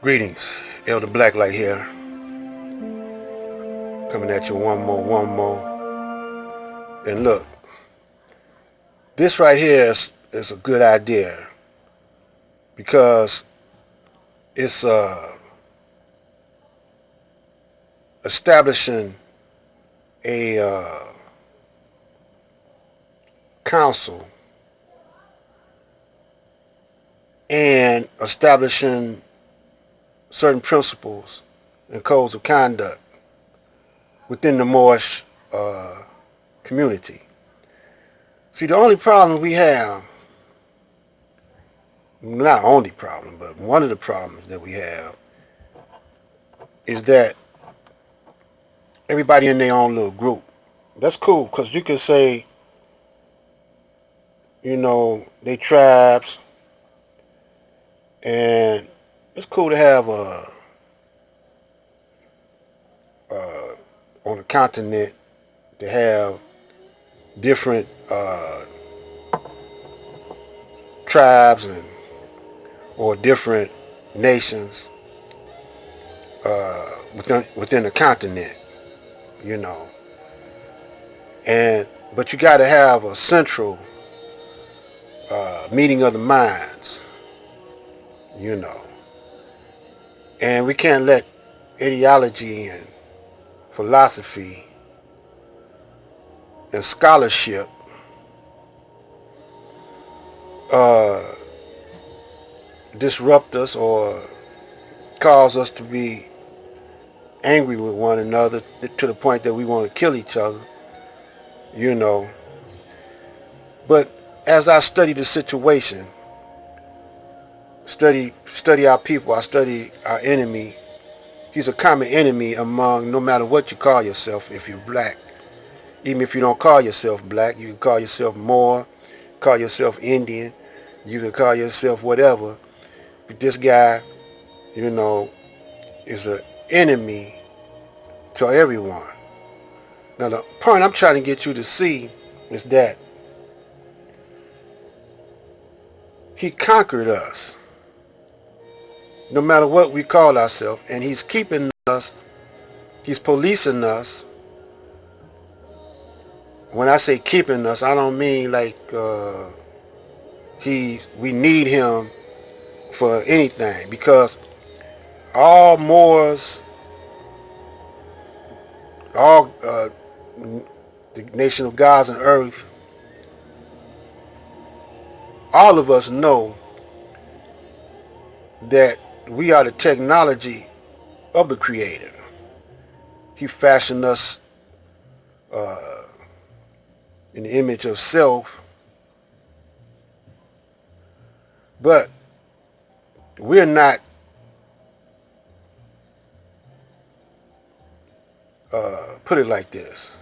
Greetings, Elder Blacklight here, coming at you one more. And look, this right here is a good idea because it's establishing a council and establishing certain principles and codes of conduct within the Moorish community. See, the only problem we have, not only problem, but one of the problems that we have is that everybody in their own little group. That's cool because you can say, they tribes, and it's cool to have on a continent to have different tribes and or different nations within the continent, you know. And but you got to have a central meeting of the minds, you know. And we can't let ideology and philosophy and scholarship uh, disrupt us or cause us to be angry with one another to the point that we want to kill each other, you know. But as I study the situation, study our people, I study our enemy. He's a common enemy among no matter what you call yourself. If you're black, even if you don't call yourself black, you can call yourself Moor, call yourself Indian, you can call yourself whatever. But this guy, you know, is an enemy to everyone. Now the point I'm trying to get you to see is that he conquered us, no matter what we call ourselves, and he's keeping us, he's policing us. When I say keeping us, I don't mean like we need him for anything, because all Moors, all the nation of gods and earth, all of us know that we are the technology of the Creator. He fashioned us uh, in the image of self, but we're not put it like this,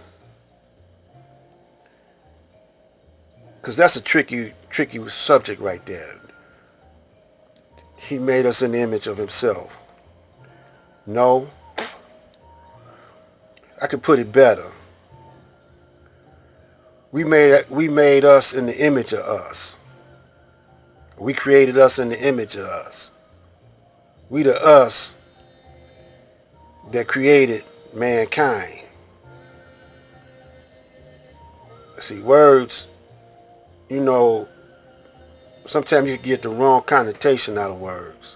because that's a tricky subject right there. He made us in the image of himself. No, I could put it better. We made us in the image of us. We created us in the image of us. We the us that created mankind. See, words, you know, sometimes you get the wrong connotation out of words,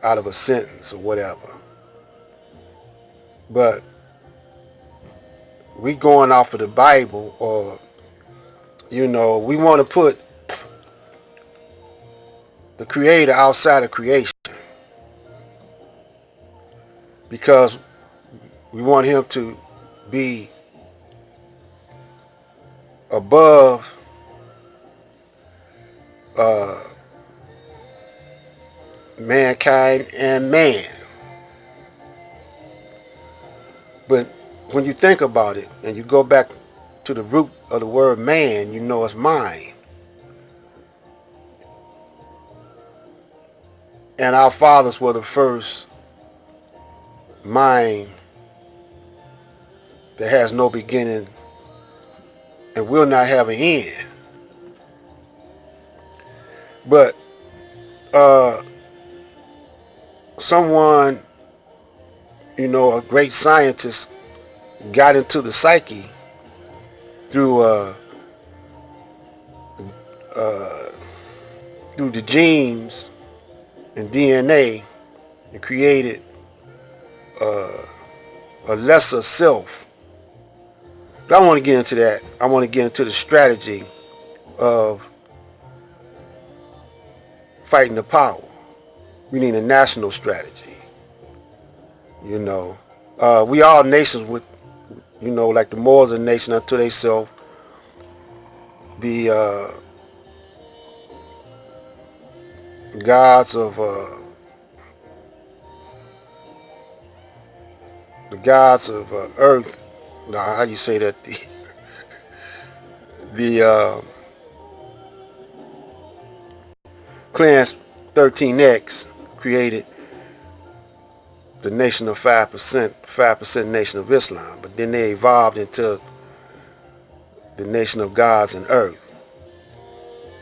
out of a sentence or whatever. But we going off of the Bible, or we want to put the Creator outside of creation because we want him to be above uh, mankind and man. But when you think about it and you go back to the root of the word man, you know it's mind. And our fathers were the first mind that has no beginning and will not have an end. But someone, you know, a great scientist got into the psyche through uh, through the genes and DNA and created uh, a lesser self. But I want to get into that. I want to get into the strategy of fighting the power. We need a national strategy. You know, we all nations with, you know, like the Moors a nation unto themselves. The gods of earth. Now, how you say that? The Clans 13X created the nation of 5% nation of Islam, but then they evolved into the nation of gods and earth,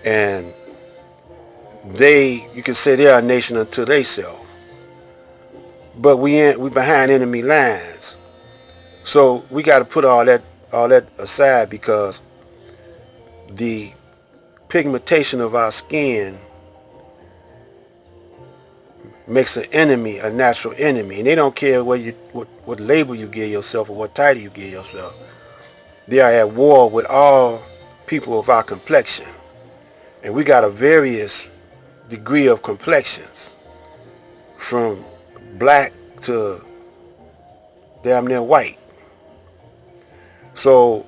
and you can say they are a nation unto themselves. But we behind enemy lines, so we got to put all that aside, because the pigmentation of our skin makes an enemy a natural enemy, and they don't care what label you give yourself or what title you give yourself. They are at war with all people of our complexion, and we got a various degree of complexions, from black to damn near white. So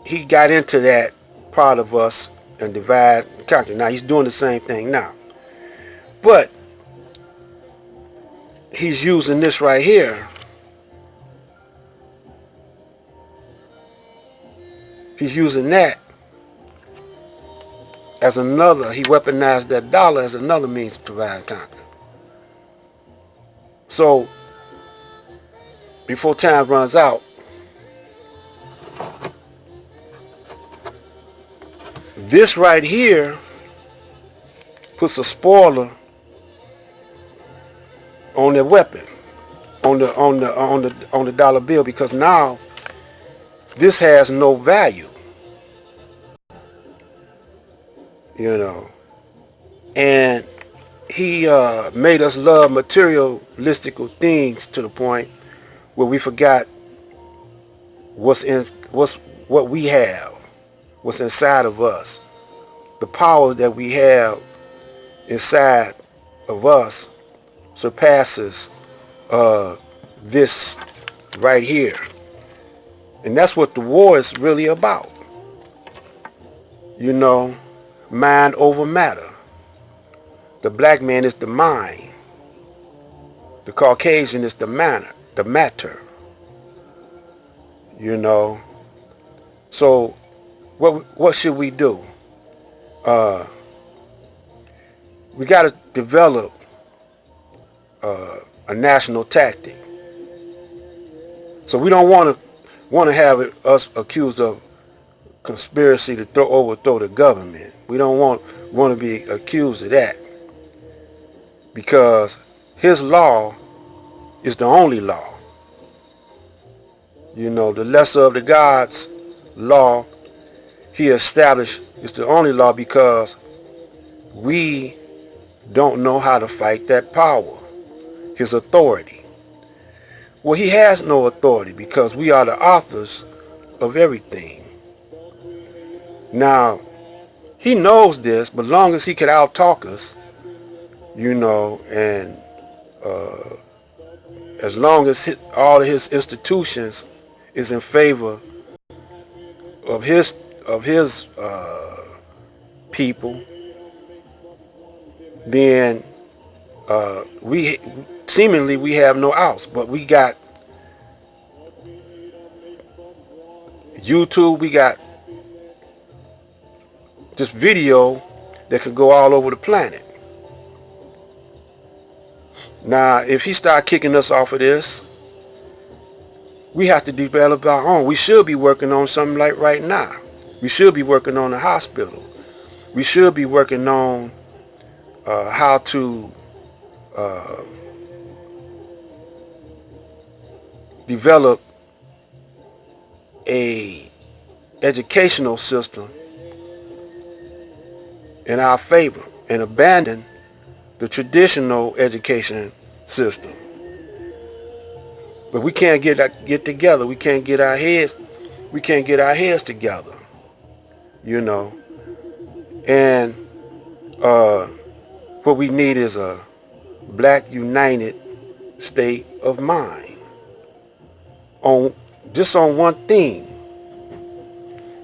he got into that part of us and divide and conquer. Now he's doing the same thing now, but he's using this right here. He's using that as another. He weaponized that dollar as another means to divide and conquer. So before time runs out, this right here puts a spoiler on their weapon, on the dollar bill, because now this has no value, you know. And he made us love materialistic things to the point where we forgot what we have, what's inside of us. The power that we have inside of us surpasses this right here. And that's what the war is really about. You know, mind over matter. The black man is the mind. The Caucasian is the matter. You know. So what should we do? We got to develop a national tactic. So we don't want to have us accused of conspiracy to overthrow the government. We don't want to be accused of that, because his law is the only law. You know, the lesser of the gods law he established is the only law, because we don't know how to fight that power, his authority. Well, he has no authority, because we are the authors of everything. Now, he knows this, but long as he could out-talk us, you know, and as long as all of his institutions is in favor of his people, then we seemingly have no outs. But we got YouTube, we got this video that could go all over the planet. Now, if he start kicking us off of this, we have to develop our own. We should be working on something like right now. We should be working on a hospital. We should be working on how to uh, develop a educational system in our favor and abandon the traditional education system. But we can't get together. We can't get our heads. We can't get our heads together. You know. And what we need is a black united state of mind on just on one thing,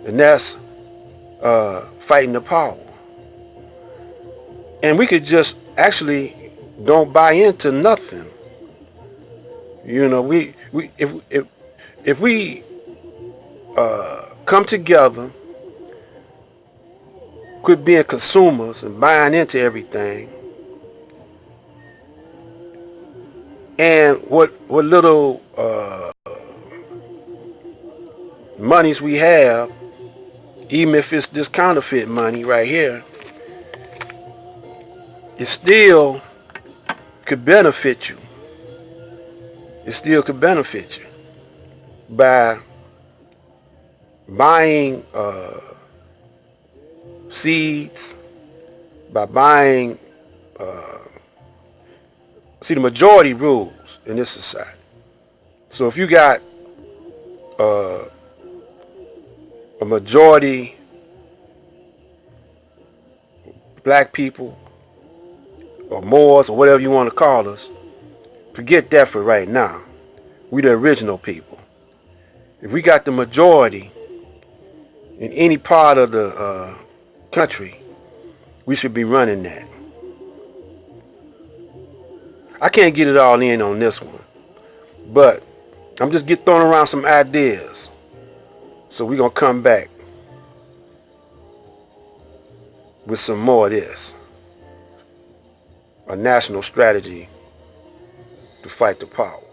and that's fighting the power. And we could just actually don't buy into nothing. You know, we if we come together, quit being consumers and buying into everything, and what little monies we have, even if it's this counterfeit money right here, it still could benefit you. It still could benefit you by buying seeds, by buying, see, the majority rules in this society. So if you got a majority black people or Moors or whatever you want to call us, forget that for right now. We the original people. If we got the majority in any part of the country, we should be running that. I can't get it all in on this one, but I'm just throwing around some ideas. So we're going to come back with some more of this. A national strategy to fight the power.